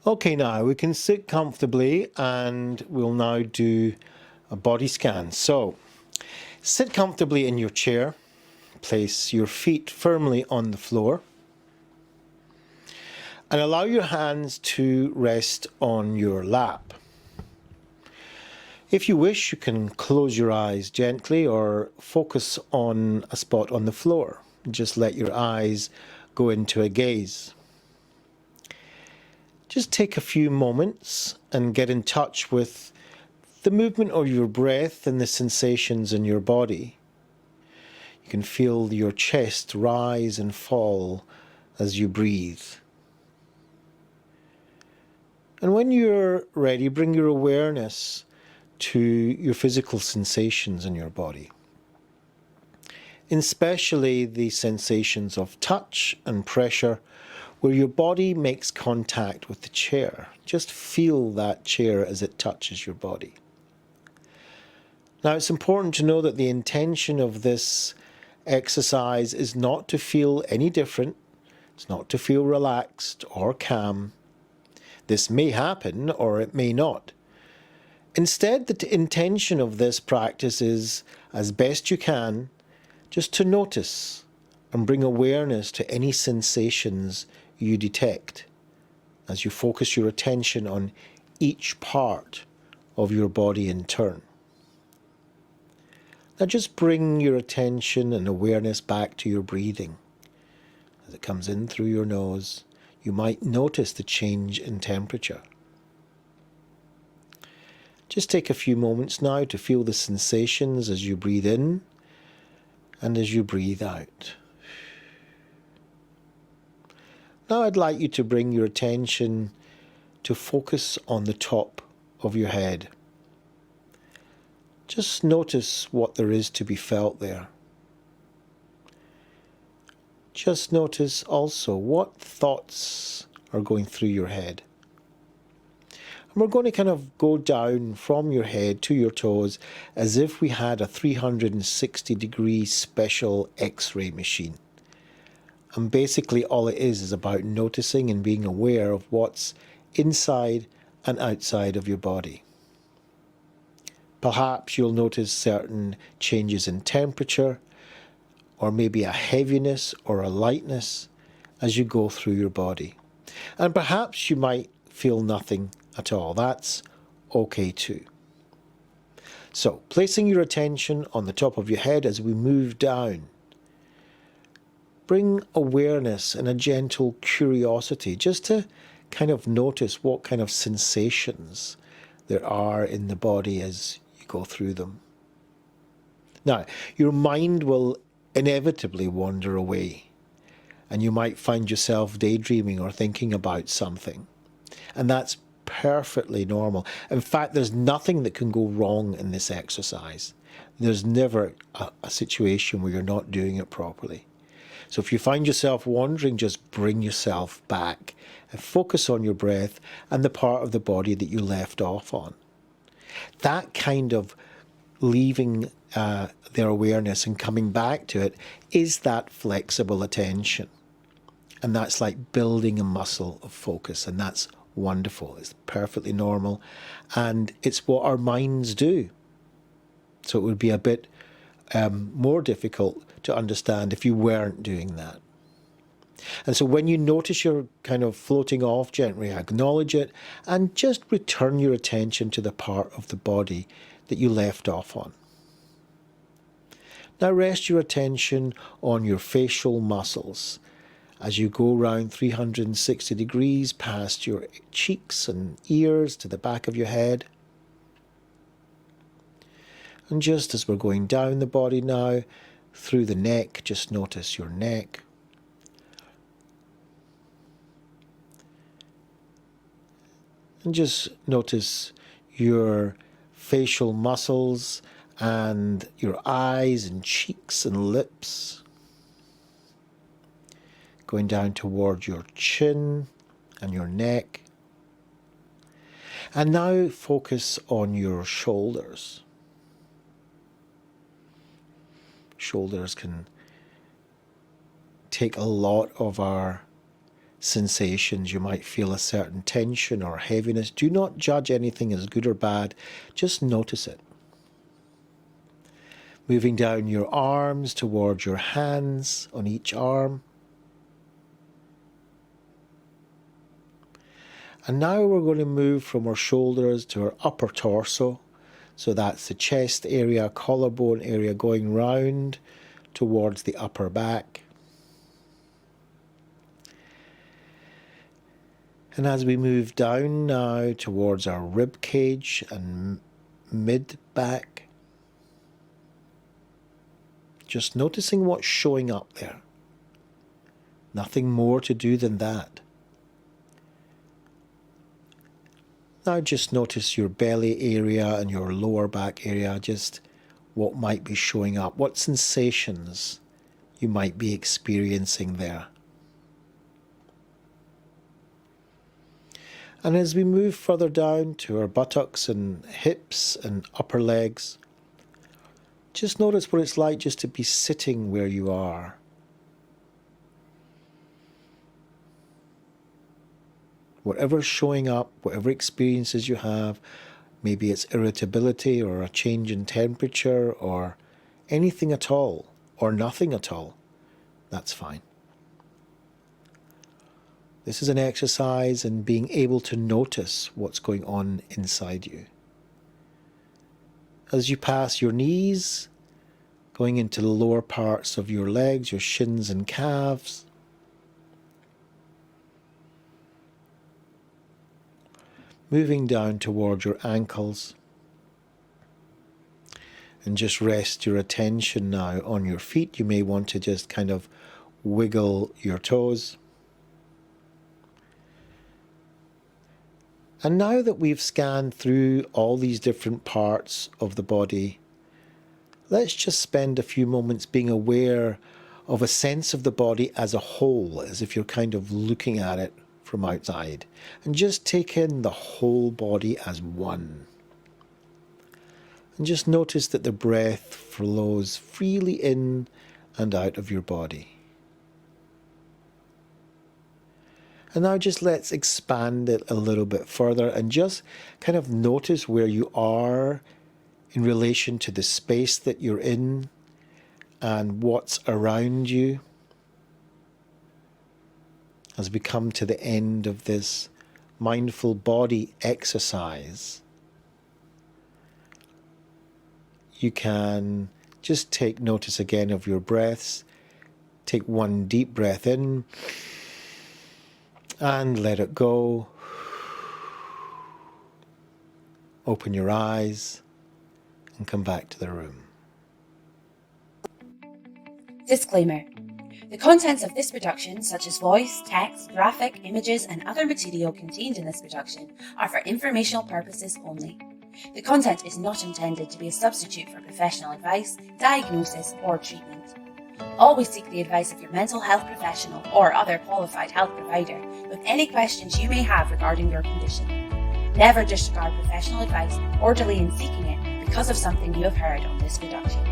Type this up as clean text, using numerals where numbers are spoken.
Okay, now we can sit comfortably and we'll now do a body scan. So, sit comfortably in your chair, place your feet firmly on the floor, and allow your hands to rest on your lap. If you wish, you can close your eyes gently or focus on a spot on the floor. Just let your eyes go into a gaze. Just take a few moments and get in touch with the movement of your breath and the sensations in your body. You can feel your chest rise and fall as you breathe. And when you're ready, bring your awareness to your physical sensations in your body, especially the sensations of touch and pressure where your body makes contact with the chair. Just feel that chair as it touches your body. Now, it's important to know that the intention of this exercise is not to feel any different. It's not to feel relaxed or calm. This may happen or it may not. Instead, the intention of this practice is, as best you can, just to notice and bring awareness to any sensations you detect as you focus your attention on each part of your body in turn. Now just bring your attention and awareness back to your breathing. As it comes in through your nose, you might notice the change in temperature. Just take a few moments now to feel the sensations as you breathe in and as you breathe out. Now I'd like you to bring your attention to focus on the top of your head. Just notice what there is to be felt there. Just notice also what thoughts are going through your head. And we're going to kind of go down from your head to your toes as if we had a 360-degree special X-ray machine. And basically all it is about noticing and being aware of what's inside and outside of your body. Perhaps you'll notice certain changes in temperature, or maybe a heaviness or a lightness as you go through your body. And perhaps you might feel nothing at all. That's okay too. So, placing your attention on the top of your head as we move down, bring awareness and a gentle curiosity just to kind of notice what kind of sensations there are in the body as you go through them. Now, your mind will inevitably wander away, and you might find yourself daydreaming or thinking about something. And that's perfectly normal. In fact, there's nothing that can go wrong in this exercise. There's never a situation where you're not doing it properly. So if you find yourself wandering, just bring yourself back and focus on your breath and the part of the body that you left off on. That kind of leaving their awareness and coming back to it is that flexible attention. And that's like building a muscle of focus, and that's wonderful. It's perfectly normal, and it's what our minds do. So it would be a bit more difficult to understand if you weren't doing that. And so when you notice you're kind of floating off, gently acknowledge it and just return your attention to the part of the body that you left off on. Now rest your attention on your facial muscles as you go around 360 degrees past your cheeks and ears to the back of your head. And just as we're going down the body now, through the neck, just notice your neck. And just notice your facial muscles and your eyes and cheeks and lips. Going down towards your chin and your neck. And now focus on your shoulders. Shoulders can take a lot of our sensations. You might feel a certain tension or heaviness. Do not judge anything as good or bad. Just notice it. Moving down your arms towards your hands on each arm. And now we're going to move from our shoulders to our upper torso. So that's the chest area, collarbone area, going round towards the upper back. And as we move down now towards our rib cage and mid back, just noticing what's showing up there. Nothing more to do than that. Now just notice your belly area and your lower back area, just what might be showing up, what sensations you might be experiencing there. And as we move further down to our buttocks and hips and upper legs, just notice what it's like just to be sitting where you are. Whatever's showing up, whatever experiences you have, maybe it's irritability or a change in temperature or anything at all, or nothing at all, that's fine. This is an exercise in being able to notice what's going on inside you. As you pass your knees, going into the lower parts of your legs, your shins and calves, moving down towards your ankles, and just rest your attention now on your feet. You may want to just kind of wiggle your toes. And now that we've scanned through all these different parts of the body, let's just spend a few moments being aware of a sense of the body as a whole, as if you're kind of looking at it from outside. And just take in the whole body as one. And just notice that the breath flows freely in and out of your body. And now just let's expand it a little bit further and just kind of notice where you are in relation to the space that you're in and what's around you. As we come to the end of this mindful body exercise, you can just take notice again of your breaths. Take one deep breath in and let it go. Open your eyes and come back to the room. Disclaimer. The contents of this production, such as voice, text, graphic, images, and other material contained in this production, are for informational purposes only. The content is not intended to be a substitute for professional advice, diagnosis, or treatment. Always seek the advice of your mental health professional or other qualified health provider with any questions you may have regarding your condition. Never disregard professional advice or delay in seeking it because of something you have heard on this production.